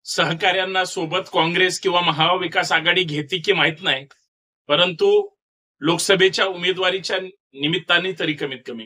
सहकार्यांना सोबत काँग्रेस किंवा महाविकास आघाडी घेते की माहित नाही, परंतु लोकसभेच्या उमेदवारीच्या निमित्ताने तरी कमीत कमी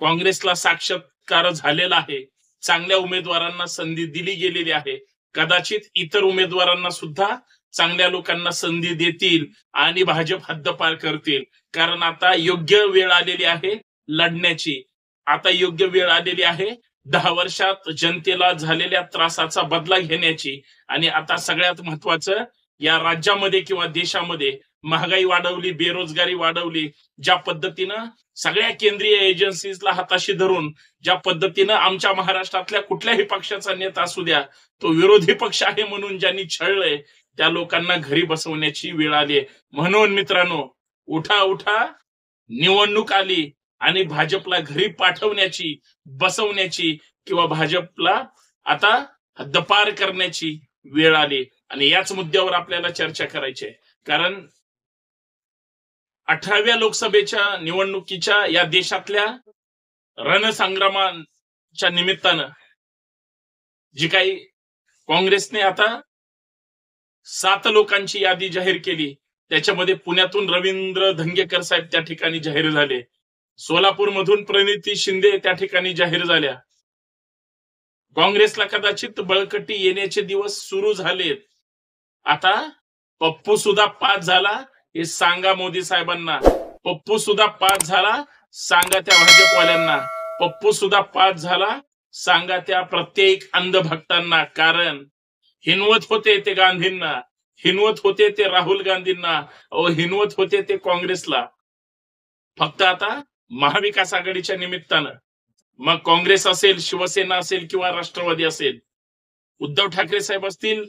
काँग्रेसला साक्षात्कार झालेला आहे. चांगल्या उमेदवारांना संधी दिली गेलेली आहे. कदाचित इतर उमेदवारांना सुद्धा चांगल्या लोकांना संधी देतील आणि भाजप हद्दपार करतील. कारण आता योग्य वेळ आलेली आहे लढण्याची. आता योग्य वेळ आलेली आहे 10 वर्षात जनतेला झालेल्या त्रासाचा बदला घेण्याची. आणि आता सगळ्यात महत्वाचं, या राज्यामध्ये किंवा देशामध्ये महागाई वाढवली, बेरोजगारी वाढवली, ज्या पद्धतीनं सगळ्या केंद्रीय एजन्सीजला हाताशी धरून, ज्या पद्धतीनं आमच्या महाराष्ट्रातल्या कुठल्याही पक्षाचा नेता असू द्या, तो विरोधी पक्ष आहे म्हणून ज्यांनी छळलंय, त्या लोकांना घरी बसवण्याची वेळ आली. म्हणून मित्रांनो, उठा उठा, निवडणूक आली आणि भाजपला घरी पाठवण्याची, बसवण्याची किंवा भाजपला आता हद्दपार करण्याची वेळ आली. आणि याच मुद्द्यावर आपल्याला चर्चा करायची आहे. कारण 18व्या लोकसभेच्या निवडणुकीच्या या देशातल्या रणसंग्रामाच्या निमित्तानं जी काही काँग्रेसने आता 7 लोकांची यादी जाहीर केली, त्याच्यामध्ये पुण्यातून रवींद्र धंगेकर साहेब त्या ठिकाणी जाहीर झाले, सोलापूरमधून प्रणिती शिंदे त्या ठिकाणी जाहीर झाल्या. काँग्रेसला कदाचित बळकटी येण्याचे दिवस सुरू झालेत. आता पप्पू सुद्धा पास झाला हे सांगा मोदी साहेबांना. पप्पू सुद्धा पास झाला सांगा त्या भाजपवाल्यांना. पप्पू सुद्धा पास झाला सांगा त्या प्रत्येक अंधभक्तांना. कारण हिनवत होते ते गांधींना, हिनवत होते ते राहुल गांधींना, हिनवत होते ते काँग्रेसला. फक्त आता महाविकास आघाडीच्या निमित्तानं, मग काँग्रेस असेल, शिवसेना असेल किंवा राष्ट्रवादी असेल, उद्धव ठाकरे साहेब असतील,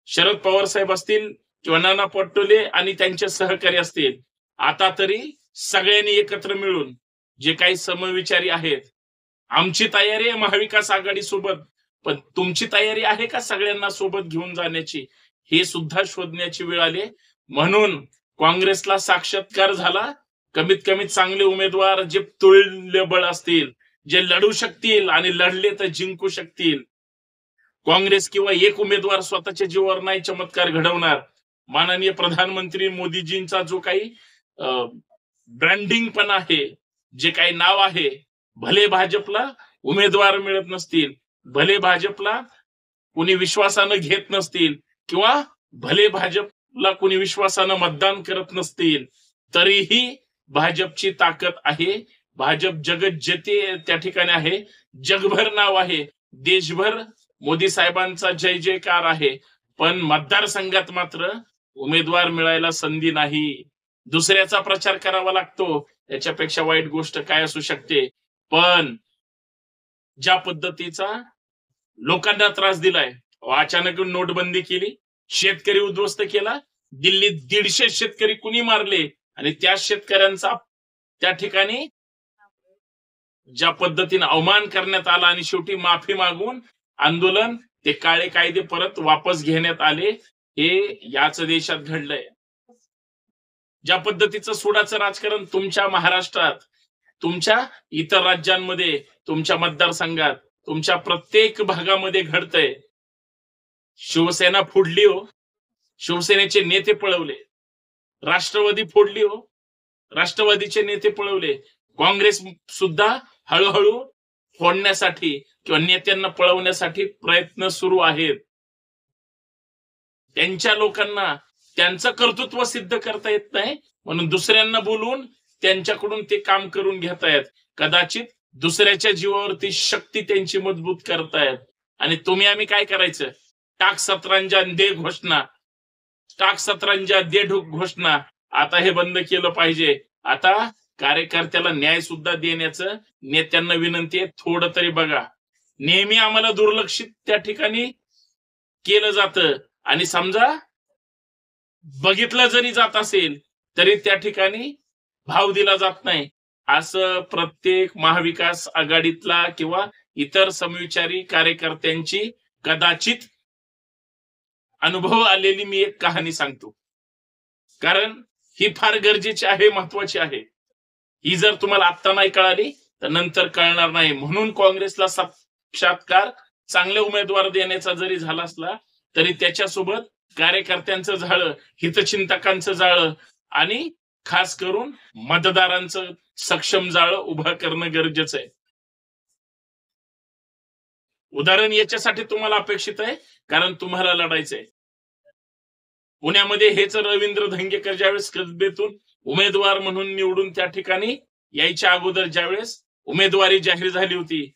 शरद पवार साहेब असतील किंवा नाना पटोले आणि त्यांचे सहकारी असतील, आता तरी सगळ्यांनी एकत्र मिळून जे काही समविचारी आहेत, आमची तयारी आहे महाविकास आघाडी सोबत, पण तुमची तयारी आहे का सगळ्यांना सोबत घेऊन जाण्याची, हे सुद्धा शोधण्याची वेळ आली. म्हणून काँग्रेसला साक्षात्कार झाला. कमीत कमी चांगले उमेदवार जे तुल्यबळ असतील, जे लढू शकतील आणि लढले तर जिंकू शकतील. काँग्रेस किंवा एक उमेदवार स्वतःच्या जीवावर नाही चमत्कार घडवणार. माननीय प्रधानमंत्री मोदीजींचा जो काही ब्रँडिंग पण आहे, जे काही नाव आहे, भले भाजपला उमेदवार मिळत नसतील, भले भाजपला कुणी विश्वासानं घेत नसतील किंवा भले भाजपला कुणी विश्वासानं मतदान करत नसतील, तरीही भाजपची ताकद आहे. भाजप जगत जेते त्या ठिकाणी आहे, जगभर नाव आहे, देशभर मोदी साहेबांचा जय जयकार आहे. पण मतदारसंघात मात्र उमेदवार मिळायला संधी नाही. दुसऱ्याचा प्रचार करावा लागतो. याच्यापेक्षा वाईट गोष्ट काय असू शकते. पण ज्या पद्धतीचा लोकांना त्रास दिलाय, अचानक नोटबंदी केली, शेतकरी उद्ध्वस्त केला, दिल्लीत 150 शेतकरी कुणी मारले आणि त्या शेतकऱ्यांचा त्या ठिकाणी ज्या पद्धतीने अवमान करण्यात आला आणि शेवटी माफी मागून आंदोलन, ते काळे कायदे परत वापस घेण्यात आले, हे याच देशात घडलंय. ज्या पद्धतीचं सुडाचं राजकारण तुमच्या महाराष्ट्रात, तुमच्या इतर राज्यांमध्ये, तुमच्या मतदारसंघात, तुमच्या प्रत्येक भागामध्ये घडतंय. शिवसेना फोडली हो, शिवसेनेचे नेते पळवले. राष्ट्रवादी फोडली हो, राष्ट्रवादीचे नेते पळवले. काँग्रेस सुद्धा हळूहळू फोडण्यासाठी किंवा नेत्यांना पळवण्यासाठी प्रयत्न सुरू आहेत. त्यांच्या लोकांना त्यांचं कर्तृत्व सिद्ध करता येत नाही, म्हणून दुसऱ्यांना बोलवून त्यांच्याकडून ते काम करून घेतायत. कदाचित दुसऱ्याच्या जीवावरती शक्ती त्यांची मजबूत करतायत. आणि तुम्ही आम्ही काय करायचं, टाक सतरंजा दे घोषणा, टाक सतरंजा दे घोषणा. आता हे बंद केलं पाहिजे. आता कार्यकर्त्याला न्याय सुद्धा देण्याचं नेत्यांना विनंती आहे. थोडं तरी बघा. नेहमी आम्हाला दुर्लक्षित त्या ठिकाणी केलं जातं आणि समजा बघितलं जरी जात असेल तरी त्या ठिकाणी भाव दिला जात नाही. असं प्रत्येक महाविकास आघाडीतला किंवा इतर समविचारी कार्यकर्त्यांची कदाचित अनुभव आलेली मी एक कहाणी सांगतो. कारण ही फार गरजेची आहे, महत्वाची आहे. ही जर तुम्हाला आत्ता नाही कळाली तर नंतर कळणार नाही. म्हणून काँग्रेसला साक्षात्कार चांगले उमेदवार देण्याचा जरी झाला असला तरी त्याच्यासोबत कार्यकर्त्यांचं जाळं, हितचिंतकांचं जाळं आणि खास करून मतदारांचं सक्षम जाळं उभं करणं गरजेचं आहे. उदाहरण याच्यासाठी तुम्हाला अपेक्षित आहे कारण तुम्हाला लढायचंय. पुण्यामध्ये हेच रवींद्र धंगेकर ज्यावेळेस कसबेतून उमेदवार म्हणून निवडून त्या ठिकाणी यायच्या अगोदर ज्यावेळेस उमेदवारी जाहीर झाली होती,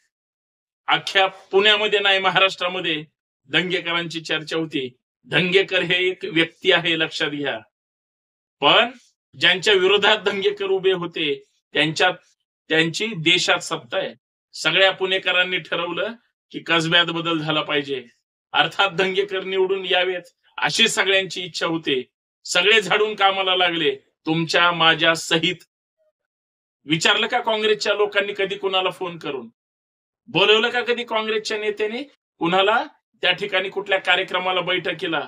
अख्ख्या पुण्यामध्ये नाही महाराष्ट्रामध्ये दंगेकरांची चर्चा होती. दंगेकर हे एक व्यक्ती आहे लक्षात घ्या, पण ज्यांच्या विरोधात दंगेकर उभे होते त्यांची देशात सत्ता आहे. सगळ्या पुणेकरांनी ठरवलं की कसब्यात बदल झाला पाहिजे, अर्थात दंगेकर निवडून यावेत अशी सगळ्यांची इच्छा होती. सगळे झाडून कामाला लागले तुमच्या माझ्या सहित. विचारलं का काँग्रेसच्या लोकांनी कधी कुणाला फोन करून? बोलवलं का कधी काँग्रेसच्या नेत्याने कुणाला त्या ठिकाणी कुठल्या कार्यक्रमाला बैठकीला?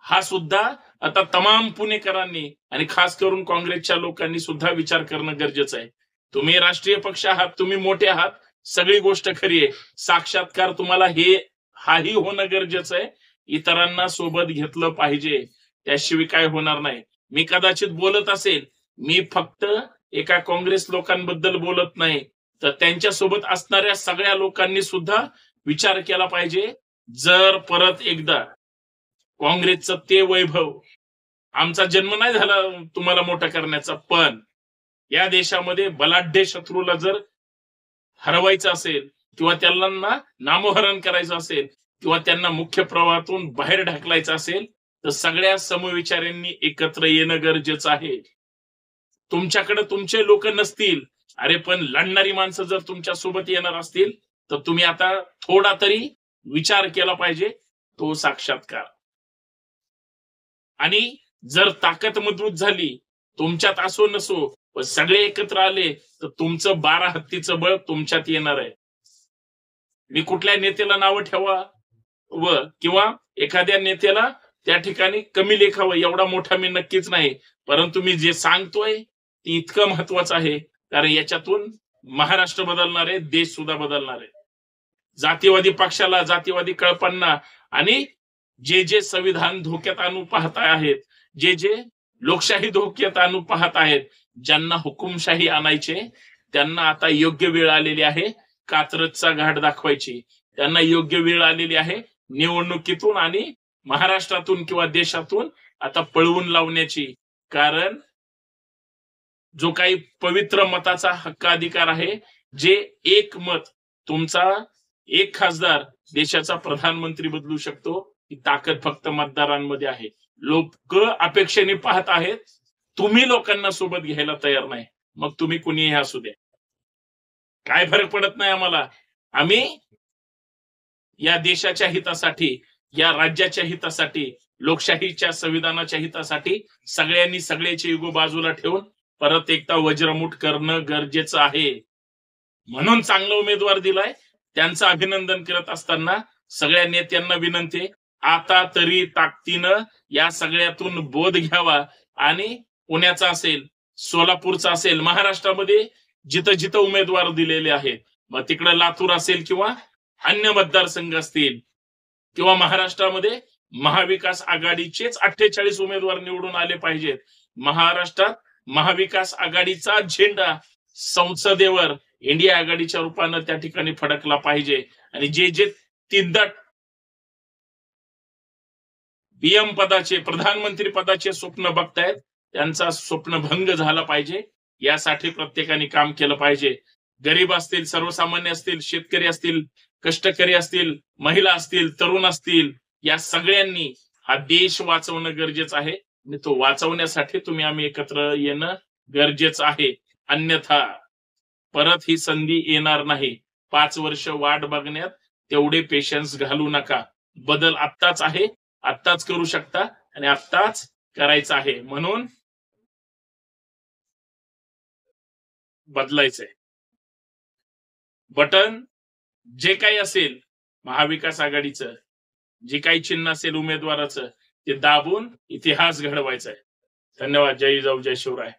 हा सुद्धा आता तमाम पुणेकरांनी आणि खास करून काँग्रेसच्या लोकांनी सुद्धा विचार करणं गरजेचं आहे. तुम्ही राष्ट्रीय पक्ष आहात, तुम्ही मोठे आहात, सगळी गोष्ट खरी आहे. साक्षात्कार तुम्हाला हाही होणं गरजेचं आहे. इतरांना सोबत घेतलं पाहिजे, त्याशिवाय काय होणार नाही. मी कदाचित बोलत असेल, मी फक्त एका काँग्रेस लोकांबद्दल बोलत नाही, तर त्यांच्या सोबत असणाऱ्या सगळ्या लोकांनी सुद्धा विचार केला पाहिजे. जर परत एकदा काँग्रेसचं ते वैभव, आमचा जन्म नाही झाला तुम्हाला मोठा करण्याचा, पण या देशामध्ये बलाढ्य शत्रूला जर हरवायचं असेल किंवा त्यांना नामोहरण करायचं असेल किंवा त्यांना मुख्य प्रवाहातून बाहेर ढकलायचं असेल तर सगळ्या समविचारांनी एकत्र येणं गरजेचं आहे. तुमच्याकडे तुमचे लोक नसतील, अरे पण लढणारी माणसं जर तुमच्या सोबत येणार असतील तर तुम्ही आता थोडा तरी विचार केला पाहिजे, तो साक्षात्कार. आणि जर ताकद मजबूत झाली, तुमच्यात असो नसो पण सगळे एकत्र आले तर तुमचं 12 हत्तीचं बळ तुमच्यात येणार आहे. मी कुठल्या नेत्याला नावं ठेवा किंवा एखाद्या नेत्याला त्या ठिकाणी कमी लेखावं एवढा मोठा मी नक्कीच नाही, परंतु मी जे सांगतोय ते इतकं महत्वाचं आहे कारण याच्यातून महाराष्ट्र बदलणार आहे, देश सुद्धा बदलणार आहे. जातीवादी पक्षाला, जातीवादी कळपांना आणि जे संविधान धोक्यात आणू पाहत आहेत, जे लोकशाही धोक्यात आणू पाहत आहेत, ज्यांना हुकुमशाही आणायचे, त्यांना आता योग्य वेळ आलेली आहे कात्रजचा घाट दाखवायची. त्यांना योग्य वेळ आलेली आहे निवडणुकीतून आणि महाराष्ट्रातून किंवा देशातून आता पळवून लावण्याची. कारण जो काही पवित्र मताचा हक्काधिकार आहे, जे एक मत, तुमचा एक खासदार देशाचा प्रधानमंत्री बदलू शकतो, ही ताकद फक्त मतदारांमध्ये आहे. लोक अपेक्षेने पाहत आहेत, तुम्ही लोकांना सोबत घ्यायला तयार नाही. मग तुम्ही कुणीही असू द्या, काय फरक पडत नाही आम्हाला. आम्ही या देशाच्या हितासाठी, या राज्याच्या हितासाठी, लोकशाहीच्या संविधानाच्या हितासाठी सगळ्यांनी सगळ्याचे इगो बाजूला ठेवून परत एकदा वज्रमुठ करणं गरजेचं आहे. म्हणून चांगला उमेदवार दिलाय, त्यांचं अभिनंदन करत असताना सगळ्या नेत्यांना विनंती, आता तरी ताकदीनं या सगळ्यातून बोध घ्यावा आणि पुण्याचा असेल, सोलापूरचा असेल, महाराष्ट्रामध्ये जिथं जिथं उमेदवार दिलेले आहेत, मग तिकडे लातूर असेल किंवा अन्य मतदारसंघ असतील किंवा महाराष्ट्रामध्ये महाविकास आघाडीचेच 48 उमेदवार निवडून आले पाहिजेत. महाराष्ट्रात महाविकास आघाडीचा झेंडा संसदेवर इंडिया आघाडीच्या रूपानं त्या ठिकाणी फडकला पाहिजे. आणि जे तिंदट पीएम पदाचे, प्रधानमंत्री पदाचे स्वप्न बघतायत, त्यांचा स्वप्नभंग झाला पाहिजे. यासाठी प्रत्येकाने काम केलं पाहिजे. गरीब असतील, सर्वसामान्य असतील, शेतकरी असतील, कष्टकरी असतील, महिला असतील, तरुण असतील, या सगळ्यांनी हा देश वाचवणं गरजेचं आहे. आणि तो वाचवण्यासाठी आम्ही एकत्र येणं गरजेचं आहे. अन्यथा परत ही संधी येणार नाही. 5 वर्ष वाट बघण्यात तेवढे पेशन्स घालू नका. बदल आत्ताच आहे, आत्ताच करू शकता आणि आत्ताच करायचं आहे. म्हणून बदलायचंय. बटन जे काही असेल महाविकास आघाडीचं, जे काही चिन्ह असेल उमेदवाराचं, ते दाबून इतिहास घडवायचा आहे. धन्यवाद. जय जिजाऊ, जय शिवराय.